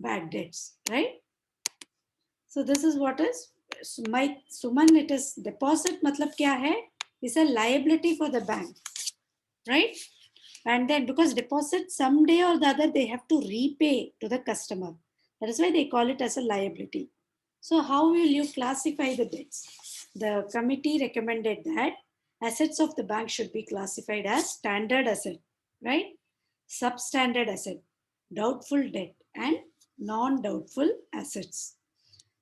bad debts, right? So this is what is my Suman. It is deposit. मतलब क्या है? It's a liability for the bank, right? And then because deposit someday or the other they have to repay to the customer. That is why they call it as a liability. So how will you classify the debts? The committee recommended that assets of the bank should be classified as standard asset, right? Substandard asset, doubtful debt, and non-doubtful assets.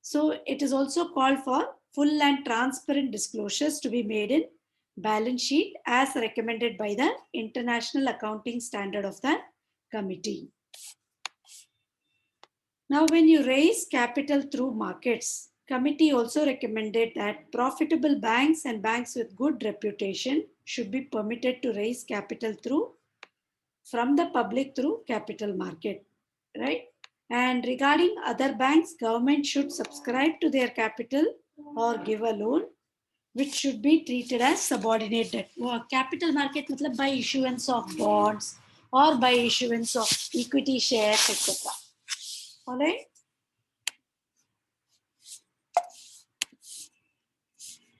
So it is also called for full and transparent disclosures to be made in balance sheet as recommended by the International Accounting Standard of the committee. Now, when you raise capital through markets, committee also recommended that profitable banks and banks with good reputation should be permitted to raise capital from the public through capital market, right? And regarding other banks, government should subscribe to their capital or give a loan, which should be treated as subordinate debt. Capital market matlab by issuance of bonds or by issuance of equity shares, etc. All right.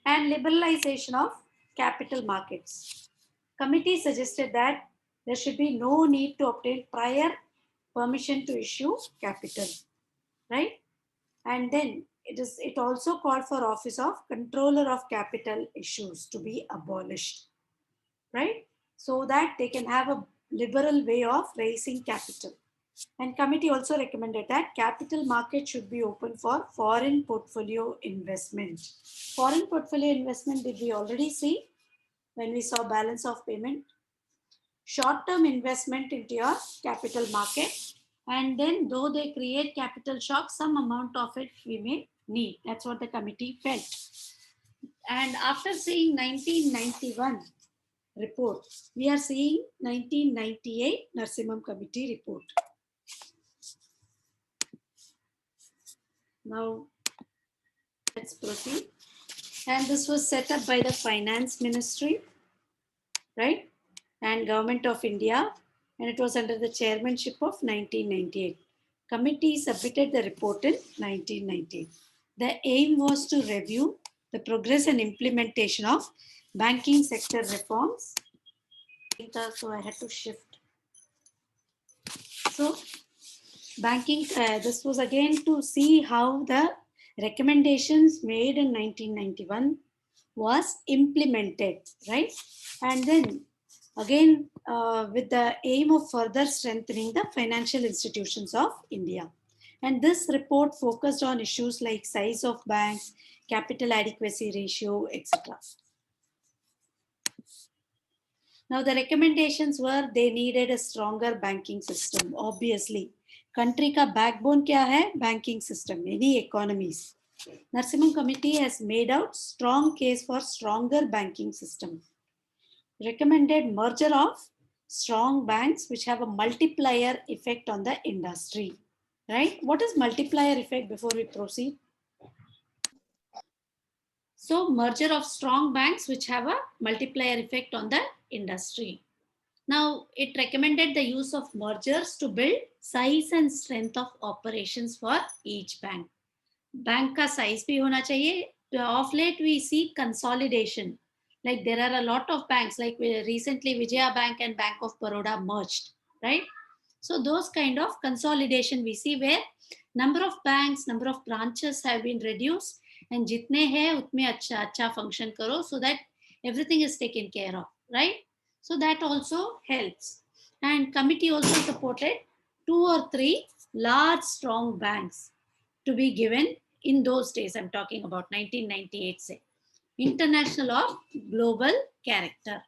And liberalization of capital markets. Committee suggested that there should be no need to obtain prior permission to issue capital, right? And then it also called for office of controller of capital issues to be abolished, right? So that they can have a liberal way of raising capital. And committee also recommended that capital market should be open for foreign portfolio investment. Foreign portfolio investment did we already see when we saw balance of payment? Short-term investment into your capital market, and then though they create capital shock, some amount of it we may need. That's what the committee felt. And after seeing 1991 report, we are seeing 1998 Narsimham Committee report. Now let's proceed. And this was set up by the Finance Ministry, right? And Government of India, and it was under the chairmanship of 1998. Committee submitted the report in 1998. The aim was to review the progress and implementation of banking sector reforms. So I had to shift. So banking, this was again to see how the recommendations made in 1991 was implemented, right? And then again, with the aim of further strengthening the financial institutions of India. And this report focused on issues like size of banks, capital adequacy ratio, etc. Now, the recommendations were they needed a stronger banking system, obviously. Country ka backbone kya hai? Banking system, any economies. Narsimham Committee has made out strong case for stronger banking system. Recommended merger of strong banks which have a multiplier effect on the industry, right? What is multiplier effect before we proceed? So merger of strong banks which have a multiplier effect on the industry. Now it recommended the use of mergers to build size and strength of operations for each bank. Bank ka size bhi hona chahiye. Of late we see consolidation. Like there are a lot of banks, like recently Vijaya Bank and Bank of Baroda merged, right? So those kind of consolidation we see where number of banks, number of branches have been reduced, and jitne hai utme acha function karo, so that everything is taken care of, right? So that also helps. And committee also supported 2 or 3 large strong banks to be given in those days. I'm talking about 1998, say. International of global character.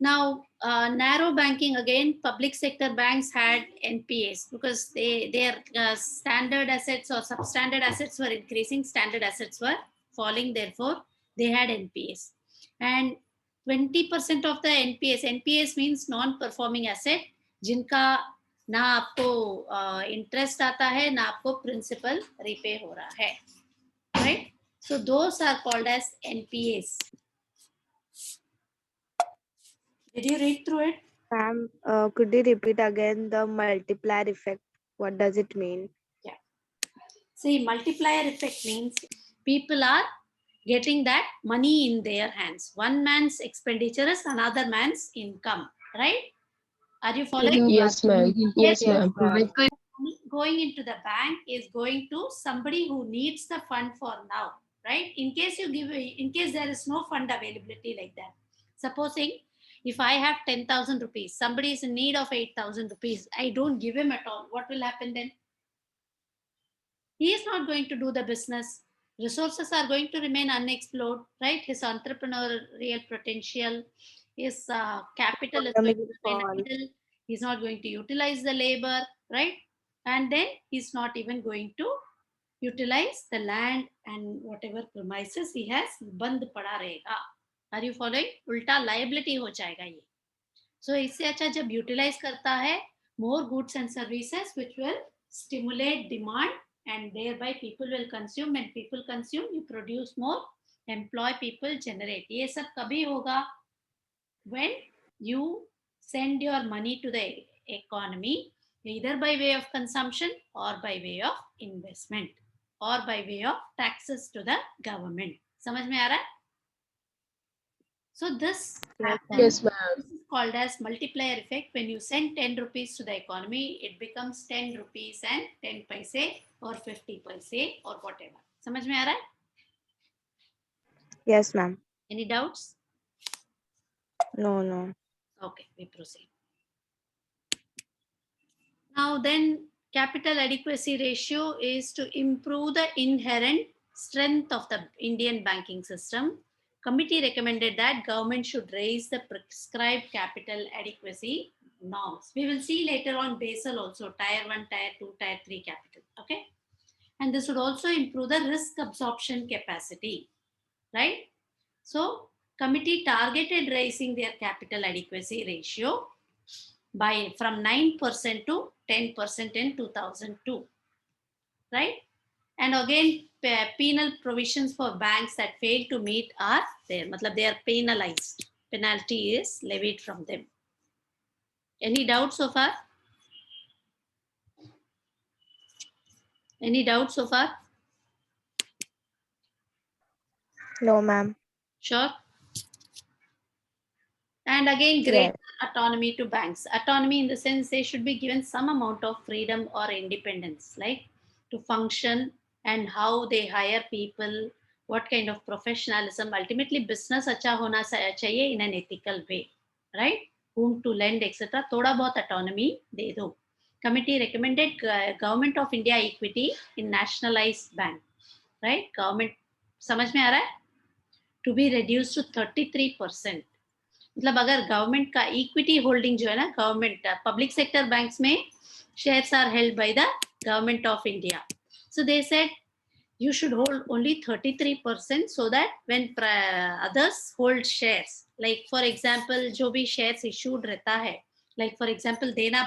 Now, narrow banking, again, public sector banks had NPAs because their standard assets or substandard assets were increasing, standard assets were falling, therefore they had NPAs. And 20% of the NPS. NPS means non-performing asset, जिनका ना आपको interest आता है ना आपको principal repay हो रहा है, right? So those are called as NPAs. Did you read through it? Ma'am, could you repeat again the multiplier effect? What does it mean? Yeah. See, multiplier effect means people are getting that money in their hands. One man's expenditure is another man's income, right? Are you following? Yes, ma'am. Yes, ma'am. Like, Going into the bank is going to somebody who needs the fund for now, right? In case you give, in case there is no fund availability like that. Supposing if I have 10,000 rupees, somebody is in need of 8,000 rupees, I don't give him at all. What will happen then? He is not going to do the business. Resources are going to remain unexplored, right? His entrepreneurial potential, his capital is going to remain idle. He's not going to utilize the labor, right? And then he's not even going to utilize the land and whatever premises he has बंद पड़ा रहेगा. Are you following? उल्टा liability हो जाएगा ये. So इससे अच्छा जब utilize करता है more goods and services which will stimulate demand and thereby people will consume. When people consume, you produce more, employ people, generate. ये सब कभी होगा when you send your money to the economy either by way of consumption or by way of investment or by way of taxes to the government. समझ में आ रहा है? So this yes, ma'am. this is called as multiplier effect. When you send 10 rupees to the economy, it becomes 10 rupees and 10 paise or 50 paise or whatever. समझ में आ रहा है? Yes, ma'am. Any doubts? No, no. Okay, we proceed. Now then, capital adequacy ratio is to improve the inherent strength of the Indian banking system. Committee recommended that government should raise the prescribed capital adequacy norms. We will see later on Basel also, tier 1, tier 2, tier 3 capital. Okay. And this would also improve the risk absorption capacity, right? So committee targeted raising their capital adequacy ratio by from 9% to 10% in 2002, right? And again, penal provisions for banks that fail to meet are there. Matlab they are penalized. Penalty is levied from them. Any doubts so far? Any doubts so far? No, ma'am. Sure. And again, greater autonomy to banks. Autonomy in the sense they should be given some amount of freedom or independence, like to function and how they hire people, what kind of professionalism. Ultimately, business अच्छा होना चाहिए in an ethical way, right? Whom to lend, etc. थोड़ा बहुत autonomy दे दो. Committee recommended Government of India equity in nationalized bank, right? Government समझ में आ रहा है? To be reduced to 33%. मतलब अगर गवर्नमेंट का इक्विटी होल्डिंग जो है ना, गवर्नमेंट पब्लिक सेक्टर बैंक्स में shares are held by the government of India. So they said you should hold only 33% so that when others hold shares, like for example जो भी shares issued रहता है, like for example Dena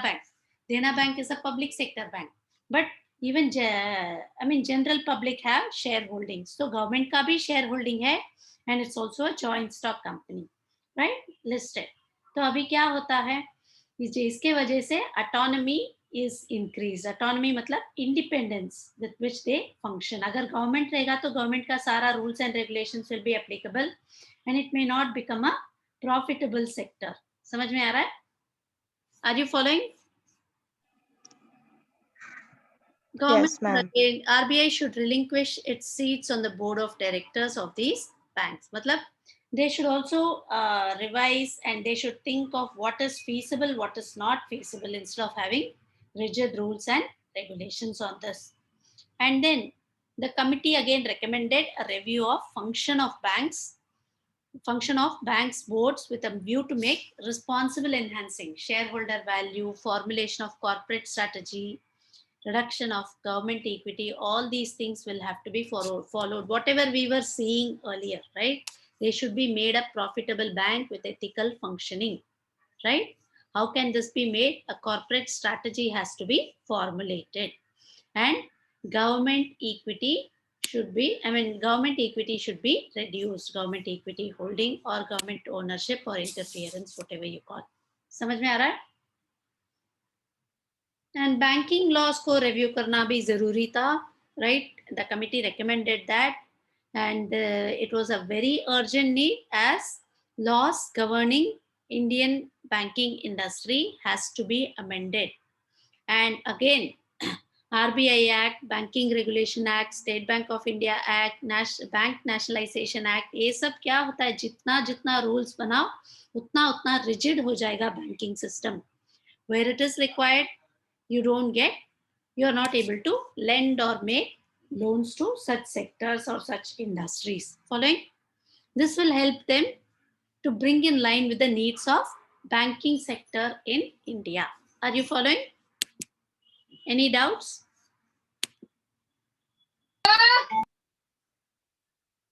Bank is a public sector bank, but even I mean general public have shareholdings, so government का भी shareholding है and it's also a joint stock company, right, listed. तो अभी क्या होता है, इसके वजह से autonomy is increased. Autonomy मतलब independence with which they function. अगर government रहेगा तो government का सारा rules and regulations will be applicable and it may not become a profitable sector. समझ में आ रहा है? Are you following? Government, Yes, ma'am. RBI should relinquish its seats on the board of directors of these banks. मतलब they should also revise and they should think of what is feasible, what is not feasible, instead of having rigid rules and regulations on this. And then the committee again recommended a review of function of banks boards with a view to make responsible enhancing shareholder value, formulation of corporate strategy, reduction of government equity. All these things will have to be followed, whatever we were seeing earlier, right? They should be made a profitable bank with ethical functioning, right? How can this be made? A corporate strategy has to be formulated, and government equity should be, government equity should be reduced, government equity holding or government ownership or interference, whatever you call. समझ में आ रहा है? And banking laws को review करना भी जरूरी था, right? The committee recommended that, and it was a very urgent need as laws governing Indian banking industry has to be amended. And again, RBI Act, Banking Regulation Act, State Bank of India Act, Bank Nationalization Act, ये सब क्या होता है, जितना जितना rules बनाओ उतना उतना rigid हो जाएगा banking system. Where it is required, you are not able to lend or make loans to such sectors or such industries. Following? This will help them to bring in line with the needs of banking sector in India. Are you following? Any doubts?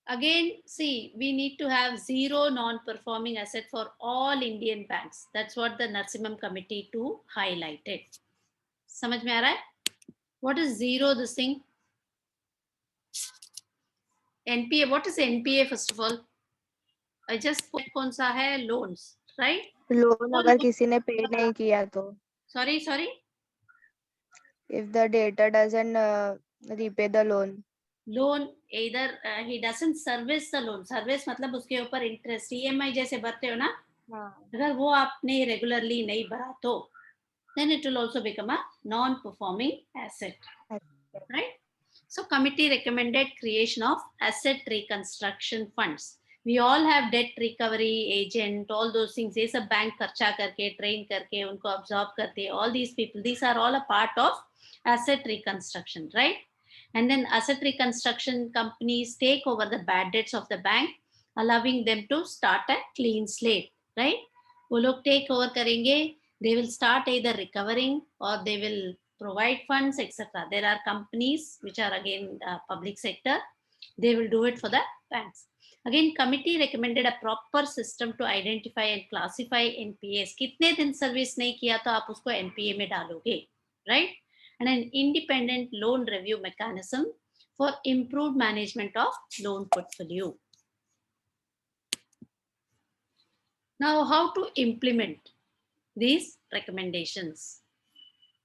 Again, see, we need to have zero non-performing asset for all Indian banks. That's what the Narsimham Committee 2 highlighted. समझ में आ रहा है? What is zero this thing? NPA, what is NPA first of all? I just put कौन सा है? Loans, right? Loan अगर किसी ने पे नहीं किया तो, Sorry. if the debtor doesn't repay the loan. Loan, either he doesn't service the loan. Service मतलब उसके ऊपर interest, EMI जैसे भरते हो ना, अगर वो आपने regularly नहीं भरा तो, then it will also become a non-performing asset, right? So committee recommended creation of asset reconstruction funds. We all have debt recovery agent, all those things. ये सब बैंक खर्चा करके, train करके, उनको absorb करते, all these people, these are all a part of asset reconstruction, right? And then asset reconstruction companies take over the bad debts of the bank, allowing them to start a clean slate, right? वो लोग take over करेंगे, they will start either recovering or they will provide funds, etc. There are companies which are again public sector, they will do it for the banks. Again, committee recommended a proper system to identify and classify NPAs. कितने दिन service नहीं किया तो आप उसको NPA में डालोगे, right? And an independent loan review mechanism for improved management of loan portfolio. Now, how to implement these recommendations?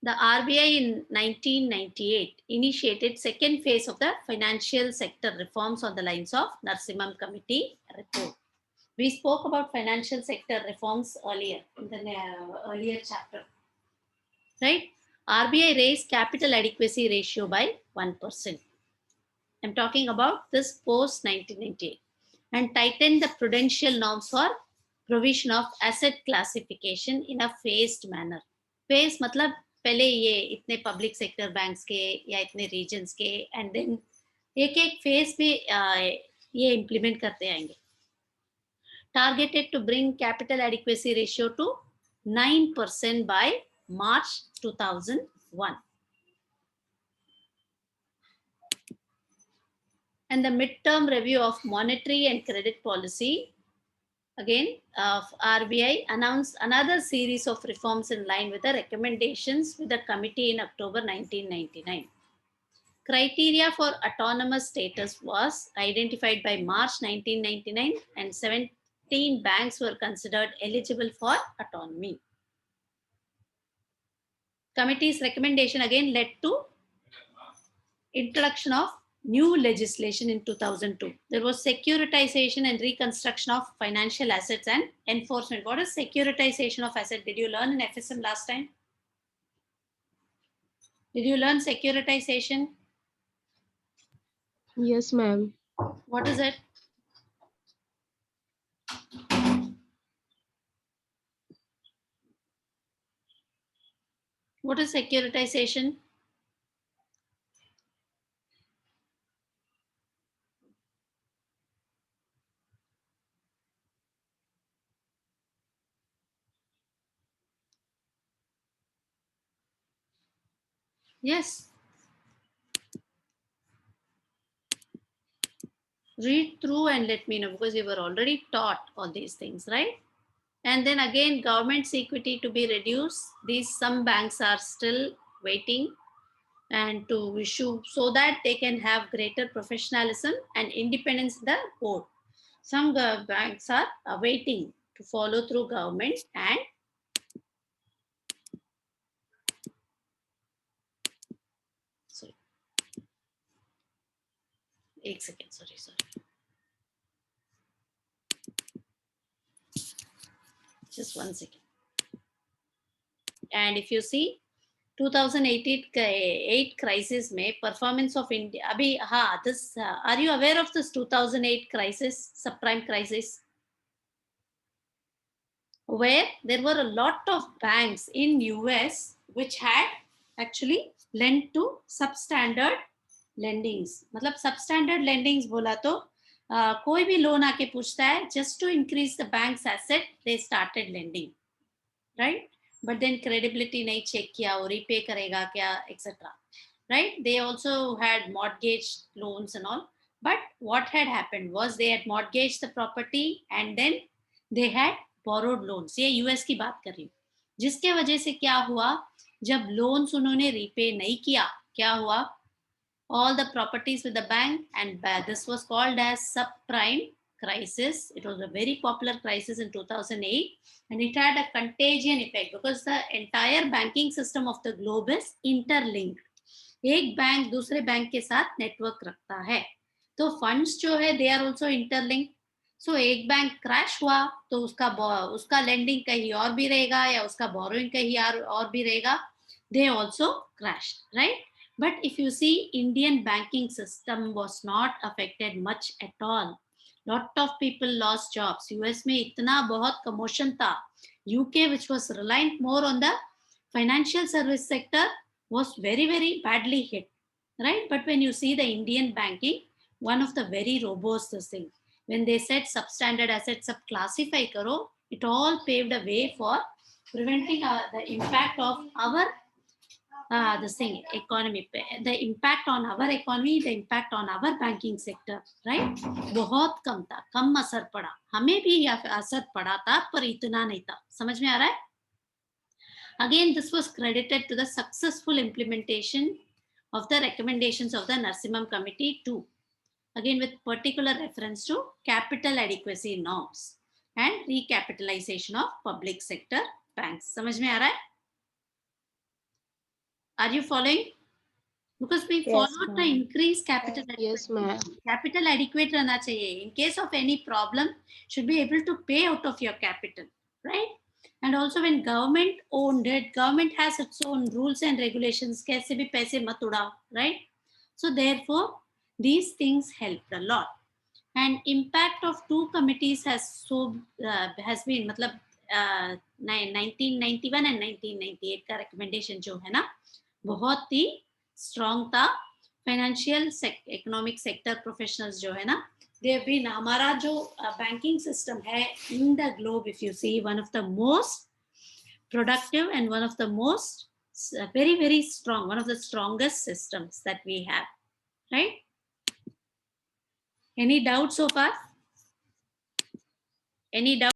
The RBI in 1998 initiated second phase of the financial sector reforms on the lines of Narsimham Committee report. We spoke about financial sector reforms earlier in the earlier chapter, right? RBI raised capital adequacy ratio by 1%. I'm talking about this post 1998, and tightened the prudential norms for provision of asset classification in a phased manner. Phase मतलब पहले ये इतने public sector banks के या इतने regions के, and then एक एक फेज में ये इम्प्लीमेंट करते आएंगे. Targeted to bring capital adequacy ratio to 9% by March 2001. And the midterm review of monetary and credit policy, again, of RBI announced another series of reforms in line with the recommendations with the committee in October 1999. Criteria for autonomous status was identified by March 1999, and 17 banks were considered eligible for autonomy. Committee's recommendation again led to introduction of new legislation in 2002. There was securitization and reconstruction of financial assets and enforcement. What is securitization of asset? Did you learn in FSM last time? Did you learn securitization? Yes, ma'am. What is it? What is securitization? Yes. Read through and let me know, because we were already taught all these things, right? And then again, government's equity to be reduced. These some banks are still waiting and to issue so that they can have greater professionalism and independence in the board. Some banks are waiting to follow through government and sorry, 1 second, sorry. Just 1 second. And if you see 2008 crisis में performance of India अभी हाँ this are you aware of this 2008 crisis, subprime crisis, where there were a lot of banks in US which had actually lent to substandard lendings. मतलब substandard lendings बोला तो कोई भी loan आके पूछता है, just to increase the bank's asset they started lending, right? But then credibility नहीं check किया, वो repay करेगा क्या, etc. Right? They also had mortgage loans and all. But what had happened was they had mortgaged the property and then they had borrowed loans. ये US की बात कर रही हूँ. जिसके वजह से क्या हुआ, जब loans उन्होंने repay नहीं किया, क्या हुआ? All the properties with the bank, and this was called as subprime crisis. It was a very popular crisis in 2008, and it had a contagion effect because the entire banking system of the globe is interlinked. एक bank दूसरे bank के साथ network रखता है, तो funds जो है they are also interlinked. सो एक बैंक क्रैश हुआ तो उसका लेंडिंग कहीं और भी रहेगा या उसका बोरोइंग कहीं और भी रहेगा. They also crashed, right? But if you see, Indian banking system was not affected much at all. Lot of people lost jobs. US में इतना बहुत commotion था. UK, which was reliant more on the financial service sector, was very, very badly hit, right? But when you see the Indian banking, one of the very robust things, when they said substandard assets sub classify karo, it all paved a way for preventing the impact of our this thing economy, the impact on our economy, the impact on our banking sector, right? बहुत कम था, कम असर पड़ा. हमें भी असर पड़ा था पर इतना नहीं था. समझ में आ रहा है? Again, this was credited to the successful implementation of the recommendations of the Narsimham Committee too. Again, with particular reference to capital adequacy norms and recapitalization of public sector banks. समझ में आ रहा है? Are you following? Because we followed the increased capital adequacy. Yes, ma'am. Capital adequate रहना चाहिए. In case of any problem, should be able to pay out of your capital, right? And also when government owned it, government has its own rules and regulations. कैसे भी पैसे मत उड़ाओ, right? So therefore, these things helped a lot. And impact of two committees has been मतलब 1991 and 1998 का recommendation जो है ना बहुत ही strong था. Financial economic sector professionals जो है ना, they have been, हमारा जो banking system है in the globe, if you see, one of the most productive and one of the most very, very strong, one of the strongest systems that we have, right? Any doubts so far? Any doubt?